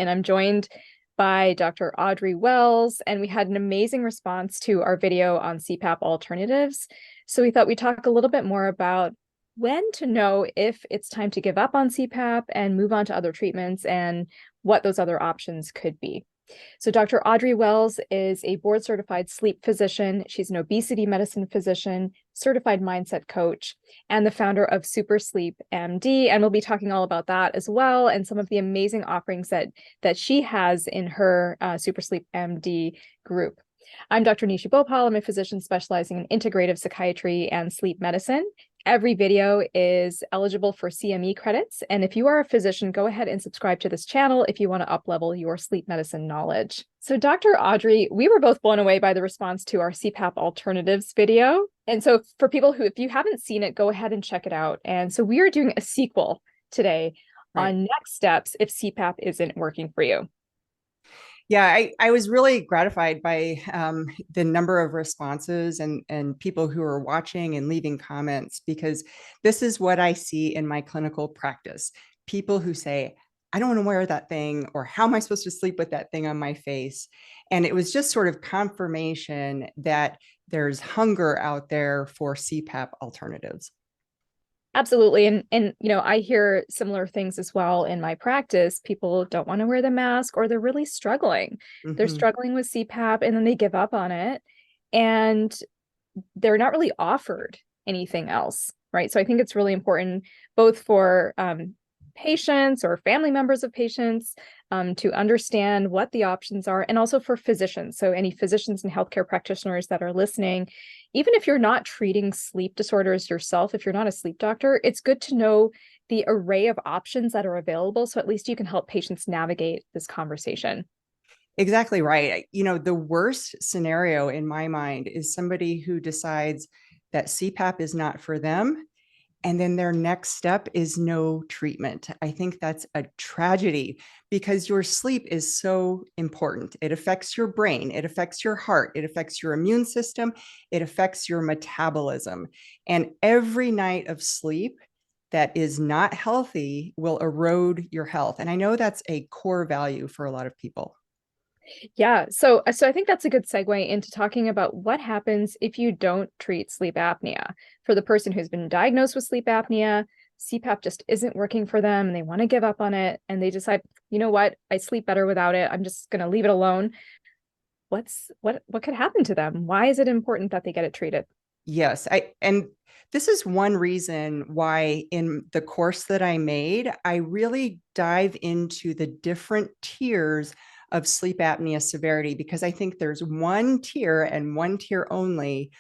and I'm joined by Dr. Audrey Wells, and we had an amazing response to our video on CPAP alternatives. So we thought we'd talk a little bit more about when to know if it's time to give up on CPAP and move on to other treatments and what those other options could be. So Dr. Audrey Wells is a board-certified sleep physician. She's an obesity medicine physician, certified mindset coach, and the founder of Super Sleep MD. And we'll be talking all about that as well, and some of the amazing offerings that she has in her Super Sleep MD group. I'm Dr. Nisha Bhopal. I'm a physician specializing in integrative psychiatry and sleep medicine. Every video is eligible for CME credits. And if you are a physician, go ahead and subscribe to this channel if you want to uplevel your sleep medicine knowledge. So Dr. Audrey, we were both blown away by the response to our CPAP alternatives video. And so for people who, if you haven't seen it, go ahead and check it out. And so we are doing a sequel today on next steps if CPAP isn't working for you. Yeah, I was really gratified by the number of responses and people who are watching and leaving comments, because this is what I see in my clinical practice. People who say, I don't want to wear that thing, or how am I supposed to sleep with that thing on my face? And it was just sort of confirmation that there's hunger out there for CPAP alternatives. Absolutely. And you know, I hear similar things as well in my practice. People don't want to wear the mask, or they're really struggling. They're struggling with CPAP and then they give up on it, and they're not really offered anything else, right? So I think it's really important both for patients or family members of patients to understand what the options are, and also for physicians. So any physicians and healthcare practitioners that are listening, even if you're not treating sleep disorders yourself, if you're not a sleep doctor, it's good to know the array of options that are available. So at least you can help patients navigate this conversation. Exactly right. You know, the worst scenario in my mind is somebody who decides that CPAP is not for them, and then their next step is no treatment. I think that's a tragedy, because your sleep is so important. It affects your brain, it affects your heart, it affects your immune system, it affects your metabolism. And every night of sleep that is not healthy will erode your health. And I know that's a core value for a lot of people. Yeah, so I think that's a good segue into talking about what happens if you don't treat sleep apnea. For the person who's been diagnosed with sleep apnea, CPAP just isn't working for them, and they want to give up on it, and they decide, you know what, I sleep better without it. I'm just going to leave it alone. What could happen to them? Why is it important that they get it treated? Yes, and this is one reason why in the course that I made, I really dive into the different tiers of sleep apnea severity, because I think there's one tier and one tier only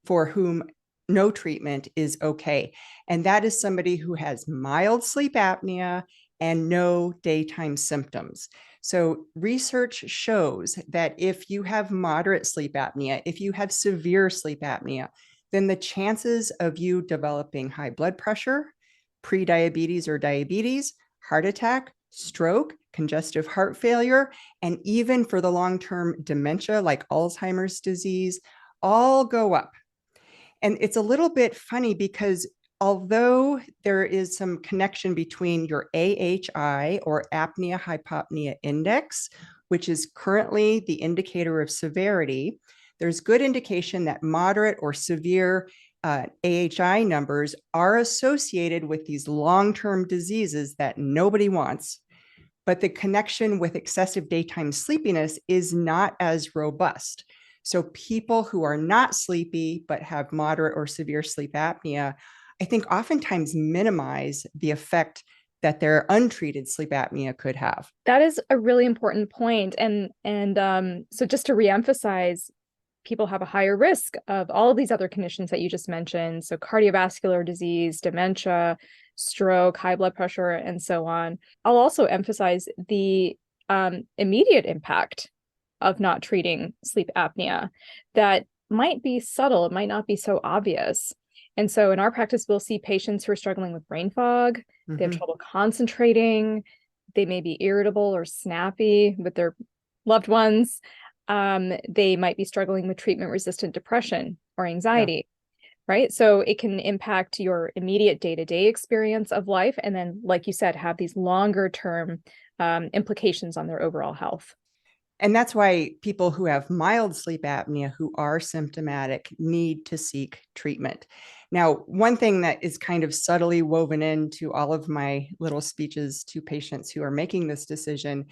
for whom no treatment is okay. And that is somebody who has mild sleep apnea and no daytime symptoms. So research shows that if you have moderate sleep apnea, if you have severe sleep apnea, then the chances of you developing high blood pressure, prediabetes or diabetes, heart attack, stroke, congestive heart failure, and even for the long-term dementia like Alzheimer's disease, all go up. And it's a little bit funny, because although there is some connection between your AHI, or apnea hypopnea index, which is currently the indicator of severity, there's good indication that moderate or severe AHI numbers are associated with these long-term diseases that nobody wants. But the connection with excessive daytime sleepiness is not as robust. So people who are not sleepy but have moderate or severe sleep apnea, I think oftentimes minimize the effect that their untreated sleep apnea could have. That is a really important point. And so just to reemphasize, people have a higher risk of all of these other conditions that you just mentioned. So cardiovascular disease, dementia, stroke, high blood pressure, and so on. I'll also emphasize the immediate impact of not treating sleep apnea that might be subtle. It might not be so obvious. And so in our practice, we'll see patients who are struggling with brain fog. They have trouble concentrating. They may be irritable or snappy with their loved ones. They might be struggling with treatment-resistant depression or anxiety, right? So it can impact your immediate day-to-day experience of life. And then, like you said, have these longer-term implications on their overall health. And that's why people who have mild sleep apnea, who are symptomatic, need to seek treatment. Now, one thing that is kind of subtly woven into all of my little speeches to patients who are making this decision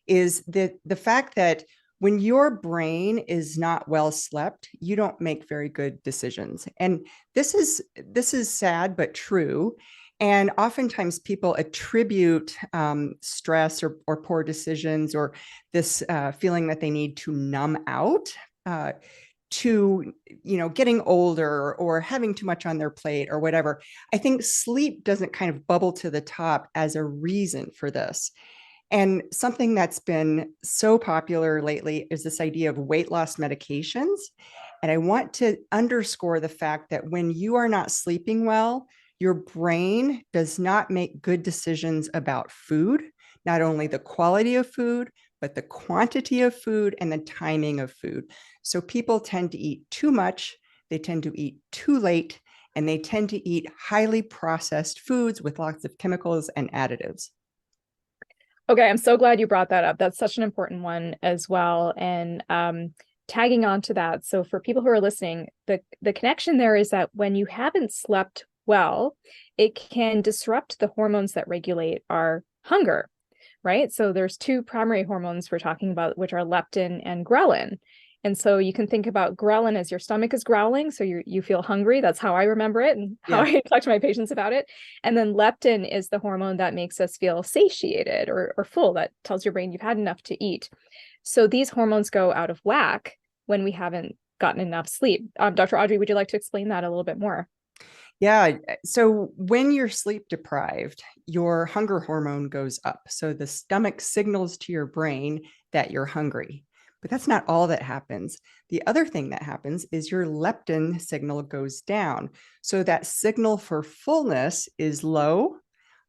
is that the fact that when your brain is not well slept, you don't make very good decisions. And this is sad but true. And oftentimes people attribute stress or poor decisions or this feeling that they need to numb out to getting older or having too much on their plate or whatever. I think sleep doesn't kind of bubble to the top as a reason for this. And something that's been so popular lately is this idea of weight loss medications. And I want to underscore the fact that when you are not sleeping well, your brain does not make good decisions about food, not only the quality of food, but the quantity of food and the timing of food. So people tend to eat too much, they tend to eat too late, and they tend to eat highly processed foods with lots of chemicals and additives. Okay, I'm so glad you brought that up. That's such an important one as well. And tagging on to that, so for people who are listening, the connection there is that when you haven't slept well, it can disrupt the hormones that regulate our hunger, right? So there's two primary hormones we're talking about, which are leptin and ghrelin. And so you can think about ghrelin as your stomach is growling, so you feel hungry. That's how I remember it and how I talk to my patients about it. And then leptin is the hormone that makes us feel satiated or full, that tells your brain you've had enough to eat. So these hormones go out of whack when we haven't gotten enough sleep. Dr. Audrey, would you like to explain that a little bit more? Yeah. So when you're sleep deprived, your hunger hormone goes up. So the stomach signals to your brain that you're hungry. But that's not all that happens. The other thing that happens is your leptin signal goes down. So that signal for fullness is low,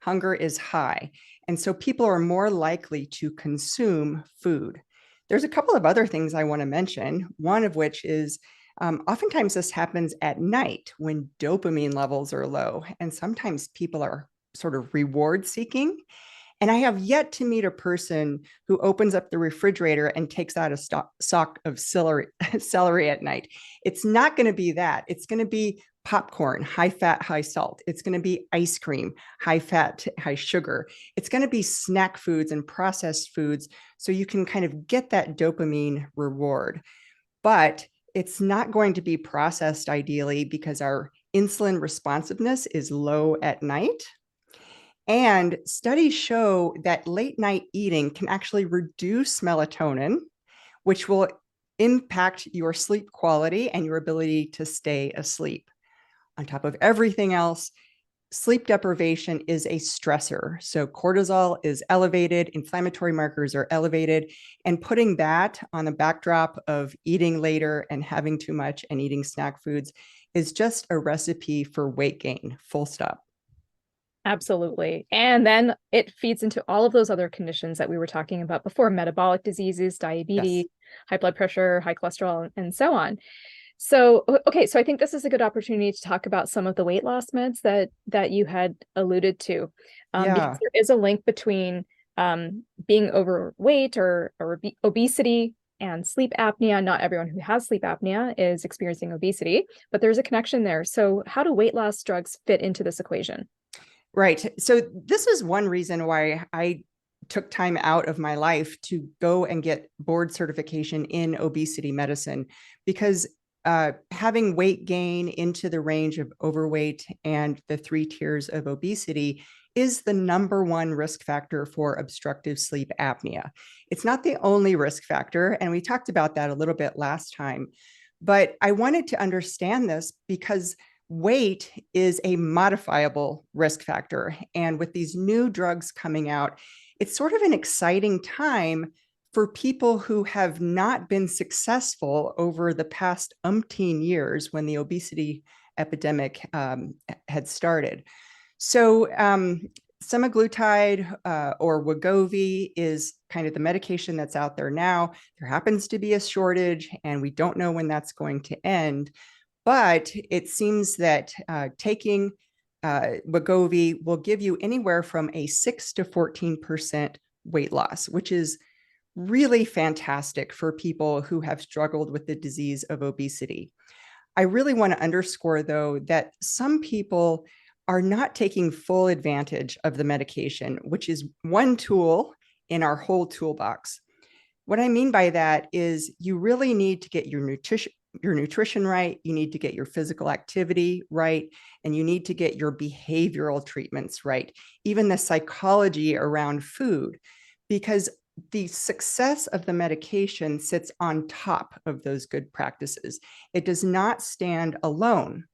hunger is high. And so people are more likely to consume food. There's a couple of other things I want to mention, one of which is oftentimes this happens at night when dopamine levels are low. And sometimes people are sort of reward seeking. And I have yet to meet a person who opens up the refrigerator and takes out a stalk of celery at night. It's not going to be that. It's going to be popcorn, high fat, high salt. It's going to be ice cream, high fat, high sugar. It's going to be snack foods and processed foods. So you can kind of get that dopamine reward. But it's not going to be processed ideally because our insulin responsiveness is low at night. And studies show that late night eating can actually reduce melatonin, which will impact your sleep quality and your ability to stay asleep. On top of everything else, sleep deprivation is a stressor. So cortisol is elevated, inflammatory markers are elevated, and putting that on the backdrop of eating later and having too much and eating snack foods is just a recipe for weight gain, full stop. Absolutely. And then it feeds into all of those other conditions that we were talking about before, metabolic diseases, diabetes, high blood pressure, high cholesterol, and so on. So, okay, so I think this is a good opportunity to talk about some of the weight loss meds that you had alluded to, because there is a link between being overweight or obesity and sleep apnea. Not everyone who has sleep apnea is experiencing obesity, but there's a connection there. So how do weight loss drugs fit into this equation? Right. So this is one reason why I took time out of my life to go and get board certification in obesity medicine, because having weight gain into the range of overweight and the 3 tiers of obesity is the number one risk factor for obstructive sleep apnea. It's not the only risk factor, and we talked about that a little bit last time, but I wanted to understand this because weight is a modifiable risk factor. And with these new drugs coming out, it's sort of an exciting time for people who have not been successful over the past umpteen years when the obesity epidemic had started. So semaglutide or Wegovy is kind of the medication that's out there now. There happens to be a shortage, and we don't know when that's going to end. But it seems that taking Wegovy will give you anywhere from a 6 to 14% weight loss, which is really fantastic for people who have struggled with the disease of obesity. I really want to underscore, though, that some people are not taking full advantage of the medication, which is one tool in our whole toolbox. What I mean by that is you really need to get your nutrition right, you need to get your physical activity right, and you need to get your behavioral treatments right, even the psychology around food, because the success of the medication sits on top of those good practices. It does not stand alone.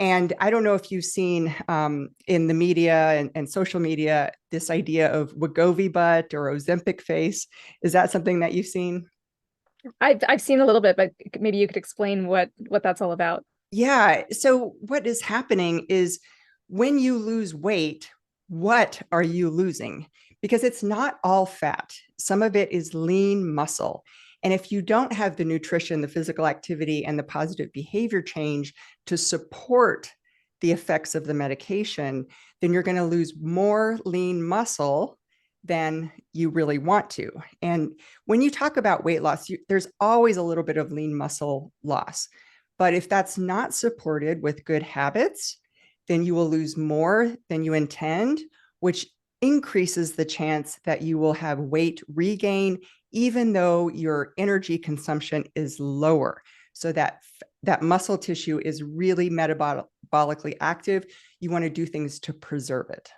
And I don't know if you've seen in the media and social media this idea of Wegovy butt or Ozempic face. Is that something that you've seen? I've seen a little bit, but maybe you could explain what that's all about. Yeah. So what is happening is when you lose weight, what are you losing? Because it's not all fat. Some of it is lean muscle. And if you don't have the nutrition, the physical activity, and the positive behavior change to support the effects of the medication, then you're going to lose more lean muscle than you really want to. And when you talk about weight loss, there's always a little bit of lean muscle loss. But if that's not supported with good habits, then you will lose more than you intend, which increases the chance that you will have weight regain, even though your energy consumption is lower. So that muscle tissue is really metabolically active. You want to do things to preserve it.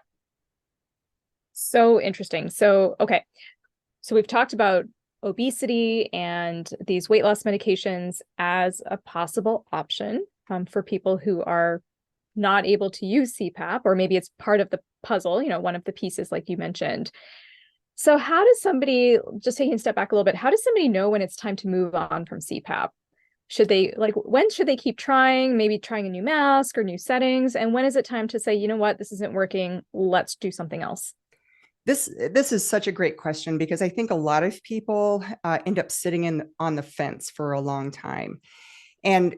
So interesting. So, okay. So we've talked about obesity and these weight loss medications as a possible option for people who are not able to use CPAP, or maybe it's part of the puzzle, one of the pieces like you mentioned. So how does somebody, just taking a step back a little bit, how does somebody know when it's time to move on from CPAP? When should they keep trying, maybe trying a new mask or new settings? And when is it time to say, you know what, this isn't working, let's do something else? This is such a great question, because I think a lot of people end up sitting on the fence for a long time. And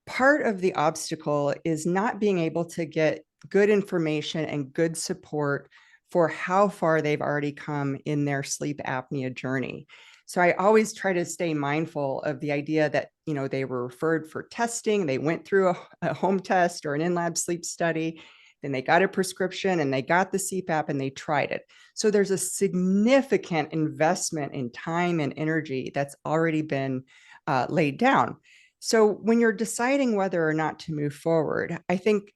part of the obstacle is not being able to get good information and good support for how far they've already come in their sleep apnea journey. So I always try to stay mindful of the idea that, they were referred for testing, they went through a home test or an in-lab sleep study, then they got a prescription and they got the CPAP and they tried it. So there's a significant investment in time and energy that's already been laid down. So when you're deciding whether or not to move forward, I think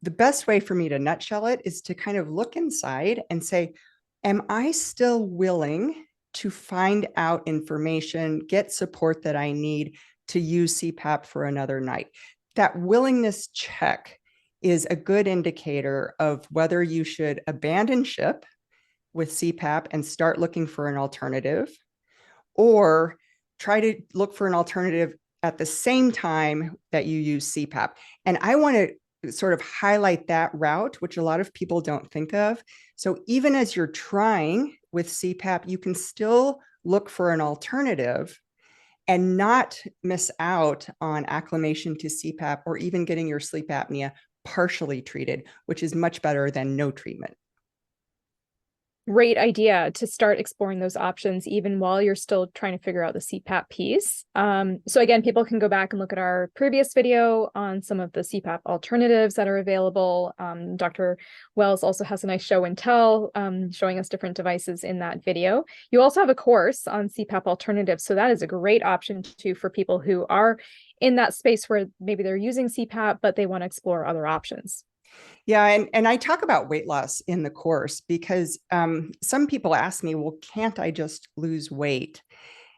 the best way for me to nutshell it is to kind of look inside and say, am I still willing to find out information, get support that I need to use CPAP for another night? That willingness check is a good indicator of whether you should abandon ship with CPAP and start looking for an alternative, or try to look for an alternative at the same time that you use CPAP. And I want to sort of highlight that route, which a lot of people don't think of. So even as you're trying with CPAP, you can still look for an alternative and not miss out on acclimation to CPAP, or even getting your sleep apnea partially treated, which is much better than no treatment. Great idea to start exploring those options even while you're still trying to figure out the CPAP piece. So again, people can go back and look at our previous video on some of the CPAP alternatives that are available. Dr. Wells also has a nice show and tell showing us different devices in that video. You also have a course on CPAP alternatives, so that is a great option too for people who are in that space where maybe they're using CPAP, but they want to explore other options. Yeah, and I talk about weight loss in the course because some people ask me, well, can't I just lose weight?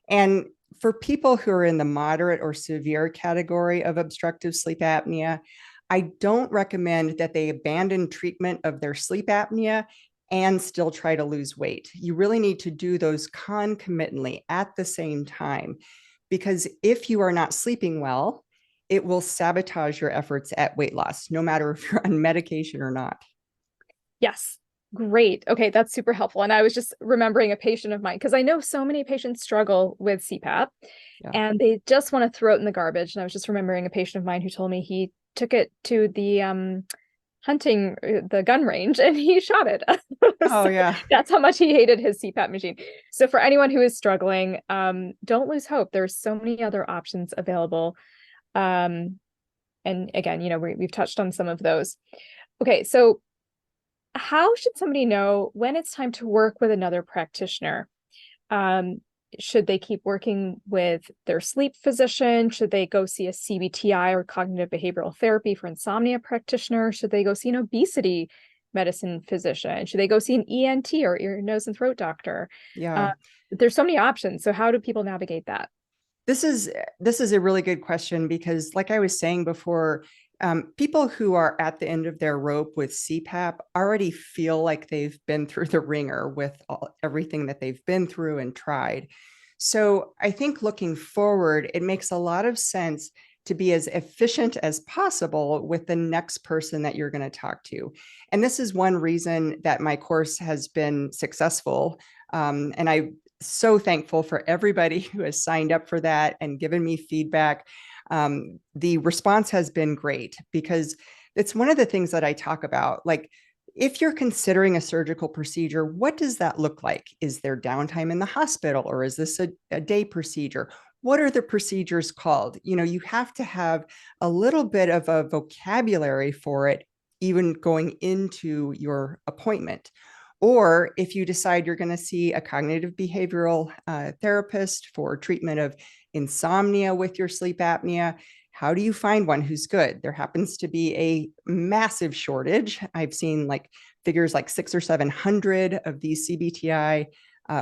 And for people who are in the moderate or severe category of obstructive sleep apnea, I don't recommend that they abandon treatment of their sleep apnea and still try to lose weight. You really need to do those concomitantly at the same time, because if you are not sleeping well, it will sabotage your efforts at weight loss, no matter if you're on medication or not. Yes. Great. Okay, that's super helpful. And I was just remembering a patient of mine, because I know so many patients struggle with CPAP and they just want to throw it in the garbage. And I was just remembering a patient of mine who told me he took it to the hunting the gun range and he shot it. Oh, So yeah. that's how much he hated his CPAP machine. So for anyone who is struggling, don't lose hope. There's so many other options available. And again, we've touched on some of those. Okay, so how should somebody know when it's time to work with another practitioner? Um, should they keep working with their sleep physician? Should they go see a CBTI or cognitive behavioral therapy for insomnia practitioner? Should they go see an obesity medicine physician? Should they go see an ENT or ear, nose, and throat doctor? Yeah. There's so many options. So how do people navigate that? This is a really good question because, like I was saying before, people who are at the end of their rope with CPAP already feel like they've been through the ringer with everything that they've been through and tried. So I think looking forward, it makes a lot of sense to be as efficient as possible with the next person that you're going to talk to. And this is one reason that my course has been successful. And I so thankful for everybody who has signed up for that and given me feedback. The response has been great because it's one of the things that I talk about. Like, if you're considering a surgical procedure, what does that look like? Is there downtime in the hospital, or is this a day procedure? What are the procedures called? You have to have a little bit of a vocabulary for it, even going into your appointment. Or if you decide you're going to see a cognitive behavioral therapist for treatment of insomnia with your sleep apnea, how do you find one who's good? There happens to be a massive shortage. I've seen like figures like 600 or 700 of these CBTI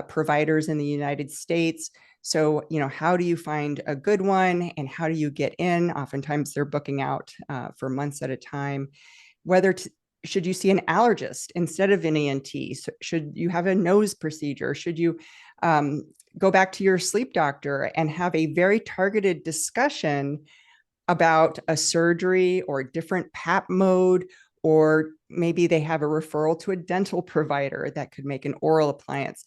providers in the United States. So, how do you find a good one and how do you get in? Oftentimes they're booking out for months at a time. Should you see an allergist instead of an ENT? So should you have a nose procedure? Should you go back to your sleep doctor and have a very targeted discussion about a surgery or a different PAP mode? Or maybe they have a referral to a dental provider that could make an oral appliance.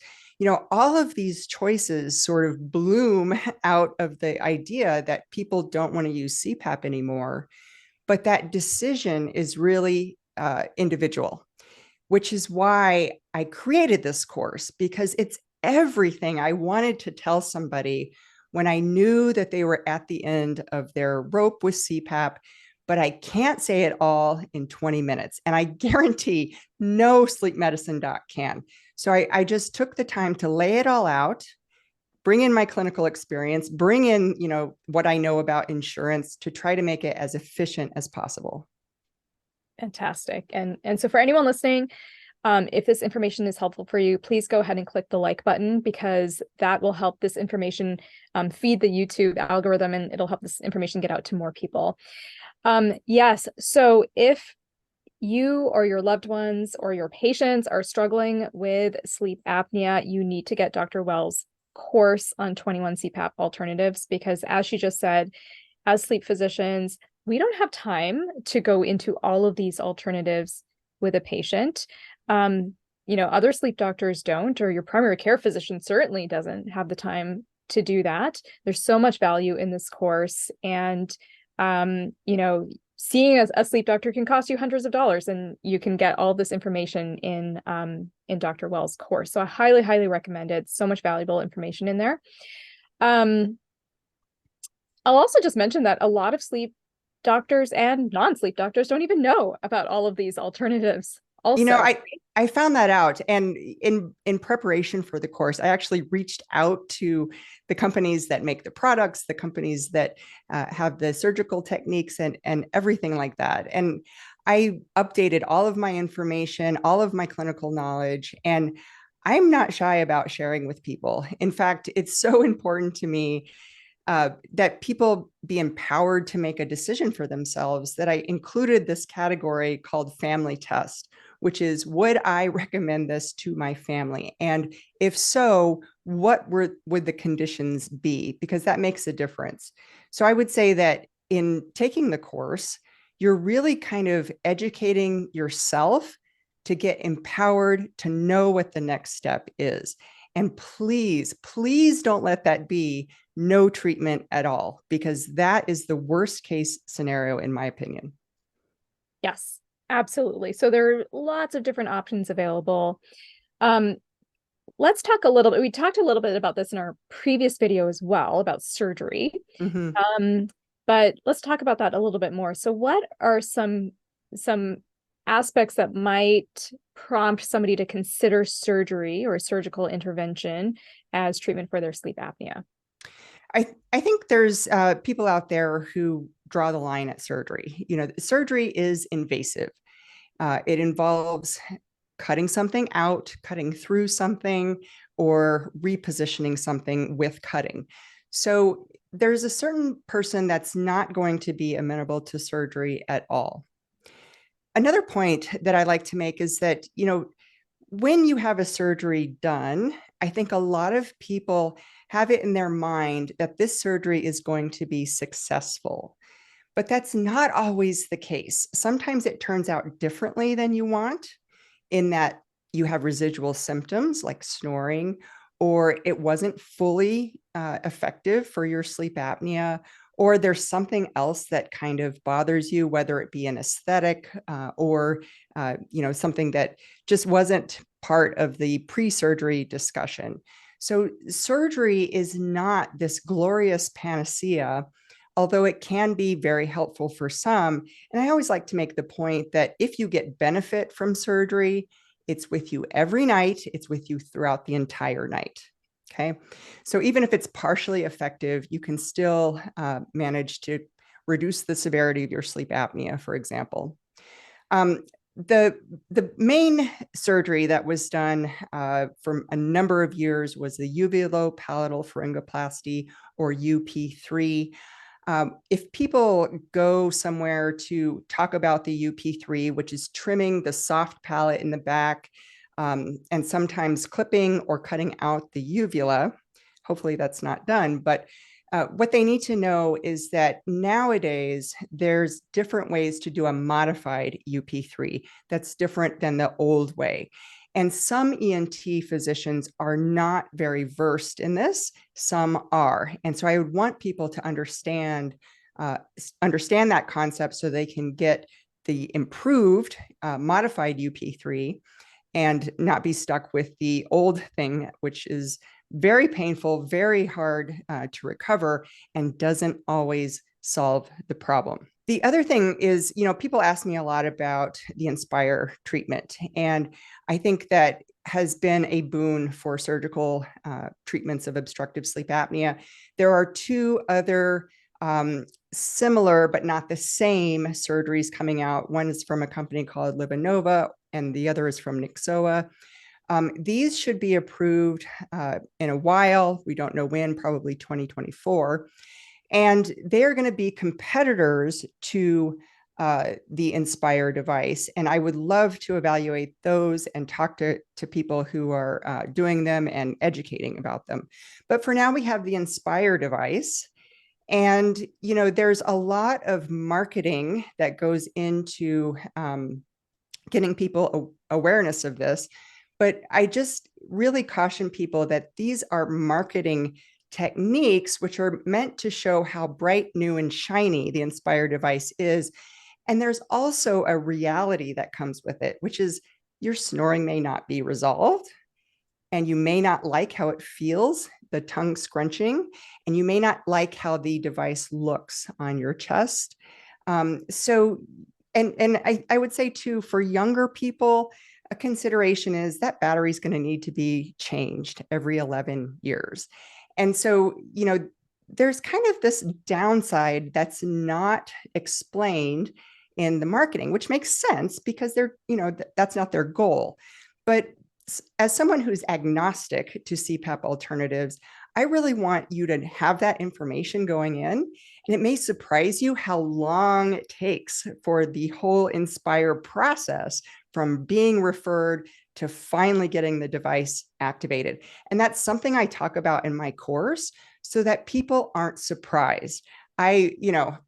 All of these choices sort of bloom out of the idea that people don't want to use CPAP anymore. But that decision is really individual, which is why I created this course, because it's everything I wanted to tell somebody when I knew that they were at the end of their rope with CPAP, but I can't say it all in 20 minutes. And I guarantee no sleep medicine doc can. So I just took the time to lay it all out, bring in my clinical experience, bring in, what I know about insurance to try to make it as efficient as possible. Fantastic. And so for anyone listening, if this information is helpful for you, please go ahead and click the like button because that will help this information feed the YouTube algorithm and it'll help this information get out to more people. Yes, so if you or your loved ones or your patients are struggling with sleep apnea, you need to get Dr. Wells' course on 21 CPAP alternatives because, as she just said, as sleep physicians, we don't have time to go into all of these alternatives with a patient. Other sleep doctors don't, or your primary care physician certainly doesn't have the time to do that. There's so much value in this course. And, seeing a sleep doctor can cost you hundreds of dollars, and you can get all this information in Dr. Wells' course. So I highly, highly recommend it. So much valuable information in there. I'll also just mention that a lot of sleep doctors and non-sleep doctors don't even know about all of these alternatives also. I found that out. And in preparation for the course, I actually reached out to the companies that make the products, the companies that have the surgical techniques and everything like that. And I updated all of my information, all of my clinical knowledge, and I'm not shy about sharing with people. In fact, it's so important to me that people be empowered to make a decision for themselves that I included this category called family test, which is, would I recommend this to my family? And if so, what would the conditions be? Because that makes a difference. So I would say that in taking the course, you're really kind of educating yourself to get empowered to know what the next step is. And please, please don't let that be no treatment at all, because that is the worst case scenario, in my opinion. Yes, Absolutely. So there are lots of different options available. Um, let's talk a little bit. We talked a little bit about this in our previous video as well about surgery. Mm-hmm. Um, but let's talk about that a little bit more. So what are some aspects that might prompt somebody to consider surgery or surgical intervention as treatment for their sleep apnea? I think there's people out there who draw the line at surgery. You know, surgery is invasive. It involves cutting something out, cutting through something, or repositioning something with cutting. So there's a certain person that's not going to be amenable to surgery at all. Another point that I like to make is that, you know, when you have a surgery done, I think a lot of people have it in their mind that this surgery is going to be successful. But that's not always the case. Sometimes it turns out differently than you want, in that you have residual symptoms like snoring, or it wasn't fully effective for your sleep apnea, or there's something else that kind of bothers you, whether it be an aesthetic or you know, something that just wasn't part of the pre-surgery discussion. So surgery is not this glorious panacea, although it can be very helpful for some. And I always like to make the point that if you get benefit from surgery, it's with you every night, it's with you throughout the entire night. Okay. So even if it's partially effective, you can still manage to reduce the severity of your sleep apnea, for example. Um, the main surgery that was done for a number of years was the uvulopalatal pharyngoplasty, or UP3. If people go somewhere to talk about the UP3, which is trimming the soft palate in the back, and sometimes clipping or cutting out the uvula, hopefully that's not done, but what they need to know is that nowadays there's different ways to do a modified UP3 that's different than the old way. And some ENT physicians are not very versed in this, some are. And so I would want people to understand that concept so they can get the improved modified UP3 and not be stuck with the old thing, which is very painful, very hard to recover, and doesn't always solve the problem. The other thing is, you know, people ask me a lot about the Inspire treatment, and I think that has been a boon for surgical treatments of obstructive sleep apnea. There are two other similar but not the same surgeries coming out. One is from a company called Livanova, and the other is from Nyxoah. These should be approved in a while. We don't know when, probably 2024. And they're going to be competitors to the Inspire device. And I would love to evaluate those and talk to people who are doing them and educating about them. But for now, we have the Inspire device. And, you know, there's a lot of marketing that goes into getting people awareness of this. But I just really caution people that these are marketing techniques which are meant to show how bright, new, and shiny the Inspire device is. And there's also a reality that comes with it, which is your snoring may not be resolved, and you may not like how it feels, the tongue scrunching, and you may not like how the device looks on your chest. I would say too, for younger people, a consideration is that battery is going to need to be changed every 11 years. And so, you know, there's kind of this downside that's not explained in the marketing, which makes sense because they're, you know, that's not their goal. But as someone who's agnostic to CPAP alternatives, I really want you to have that information going in. And it may surprise you how long it takes for the whole Inspire process from being referred to finally getting the device activated. And that's something I talk about in my course so that people aren't surprised. You know,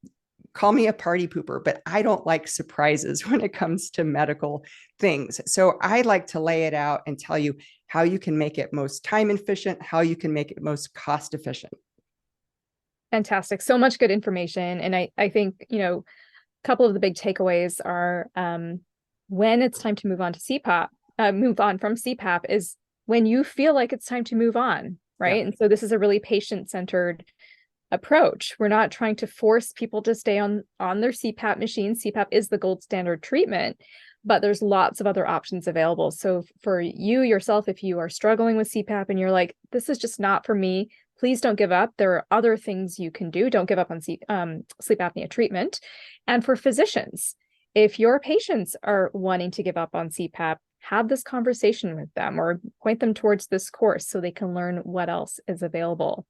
call me a party pooper, but I don't like surprises when it comes to medical things. So I like to lay it out and tell you how you can make it most time efficient, how you can make it most cost efficient. Fantastic. So much good information. And I think, you know, a couple of the big takeaways are when it's time to move on to CPAP, move on from CPAP is when you feel like it's time to move on, Yeah. right? And so this is a really patient-centered approach. We're not trying to force people to stay on their CPAP machine. CPAP is the gold standard treatment, but there's lots of other options available. So for you yourself, if you are struggling with CPAP and you're like, this is just not for me, please don't give up. There are other things you can do. Don't give up on sleep apnea treatment. And for physicians, if your patients are wanting to give up on CPAP, have this conversation with them or point them towards this course so they can learn what else is available.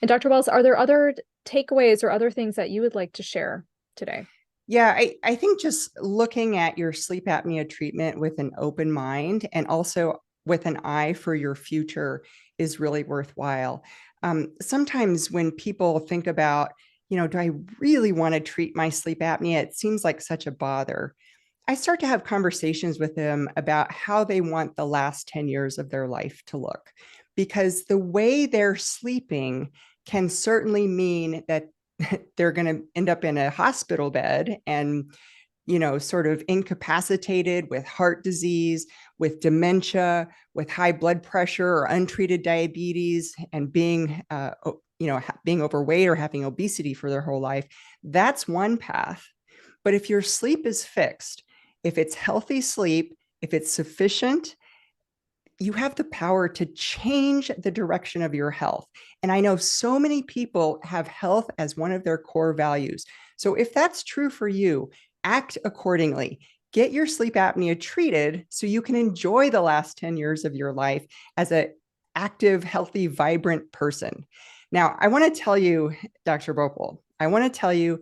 And Dr. Wells, are there other takeaways or other things that you would like to share today? Yeah, I think just looking at your sleep apnea treatment with an open mind and also with an eye for your future is really worthwhile. Sometimes when people think about, do I really want to treat my sleep apnea? It seems like such a bother. I start to have conversations with them about how they want the last 10 years of their life to look, because the way they're sleeping can certainly mean that they're going to end up in a hospital bed and, sort of incapacitated with heart disease, with dementia, with high blood pressure or untreated diabetes, and being overweight or having obesity for their whole life. That's one path. But if your sleep is fixed, if it's healthy sleep, if it's sufficient, you have the power to change the direction of your health. And I know so many people have health as one of their core values. So if that's true for you, act accordingly. Get your sleep apnea treated so you can enjoy the last 10 years of your life as an active, healthy, vibrant person. Now, I want to tell you, Dr. Bopel, I want to tell you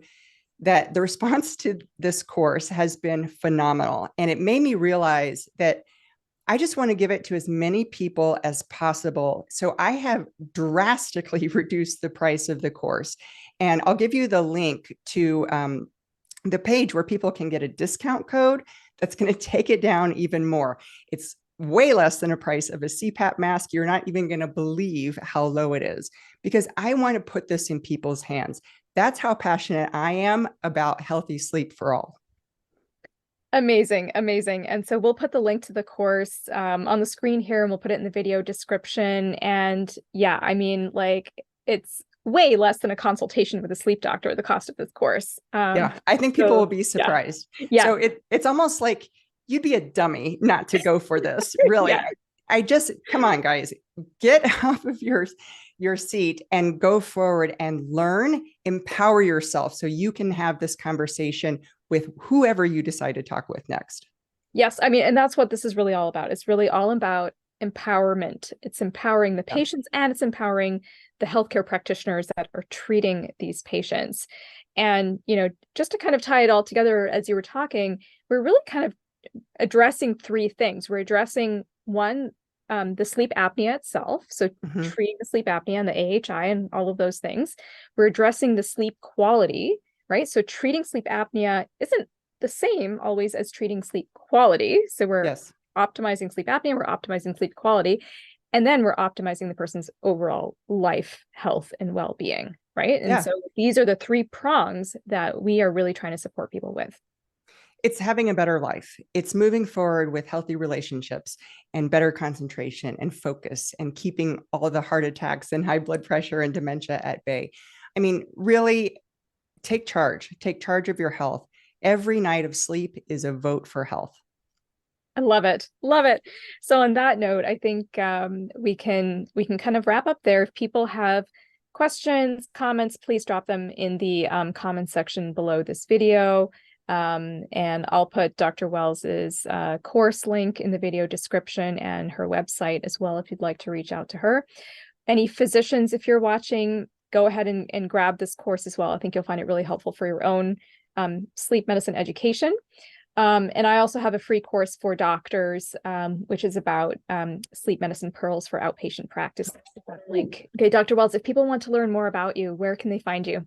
that the response to this course has been phenomenal. And it made me realize that I just want to give it to as many people as possible. So I have drastically reduced the price of the course. And I'll give you the link to the page where people can get a discount code that's going to take it down even more. It's way less than a price of a CPAP mask. You're not even going to believe how low it is, because I want to put this in people's hands. That's how passionate I am about healthy sleep for all. Amazing, amazing. And so we'll put the link to the course on the screen here, and we'll put it in the video description. And yeah, I mean, like, it's way less than a consultation with a sleep doctor, the cost of this course. Yeah, I think people will be surprised. Yeah. So it's almost like you'd be a dummy not to go for this, really. Yeah. I just, come on, guys, get off of your seat and go forward and learn, empower yourself so you can have this conversation with whoever you decide to talk with next. Yes, I mean, and that's what this is really all about. It's really all about empowerment. It's empowering the patients, and it's empowering the healthcare practitioners that are treating these patients. And, just to kind of tie it all together, as you were talking, we're really kind of addressing three things. We're addressing one, the sleep apnea itself. So treating the sleep apnea and the AHI and all of those things. We're addressing the sleep quality, right? So treating sleep apnea isn't the same always as treating sleep quality. So we're optimizing sleep apnea, we're optimizing sleep quality, and then we're optimizing the person's overall life, health, and well-being, right? And so these are the three prongs that we are really trying to support people with. It's having a better life. It's moving forward with healthy relationships and better concentration and focus, and keeping all the heart attacks and high blood pressure and dementia at bay. I mean, really take charge of your health. Every night of sleep is a vote for health. I love it. Love it. So on that note, I think we can kind of wrap up there. If people have questions, comments, please drop them in the comments section below this video. And I'll put Dr. Wells's course link in the video description, and her website as well, if you'd like to reach out to her. Any physicians, if you're watching, go ahead and grab this course as well. I think you'll find it really helpful for your own sleep medicine education. And I also have a free course for doctors, which is about sleep medicine pearls for outpatient practice. Link. Okay, Dr. Wells, if people want to learn more about you, where can they find you?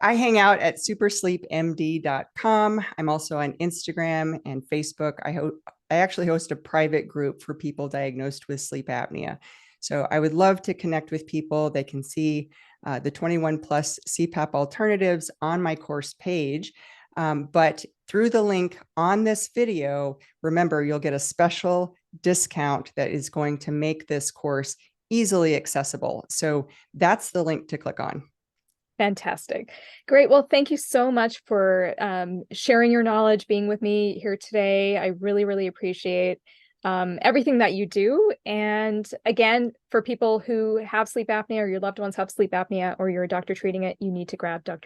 I hang out at supersleepmd.com. I'm also on Instagram and Facebook. I actually host a private group for people diagnosed with sleep apnea. So I would love to connect with people. They can see the 21 plus CPAP alternatives on my course page. But through the link on this video, remember, you'll get a special discount that is going to make this course easily accessible. So that's the link to click on. Fantastic. Great. Well, thank you so much for sharing your knowledge, being with me here today. I really, really appreciate everything that you do. And again, for people who have sleep apnea or your loved ones have sleep apnea or you're a doctor treating it, you need to grab Dr.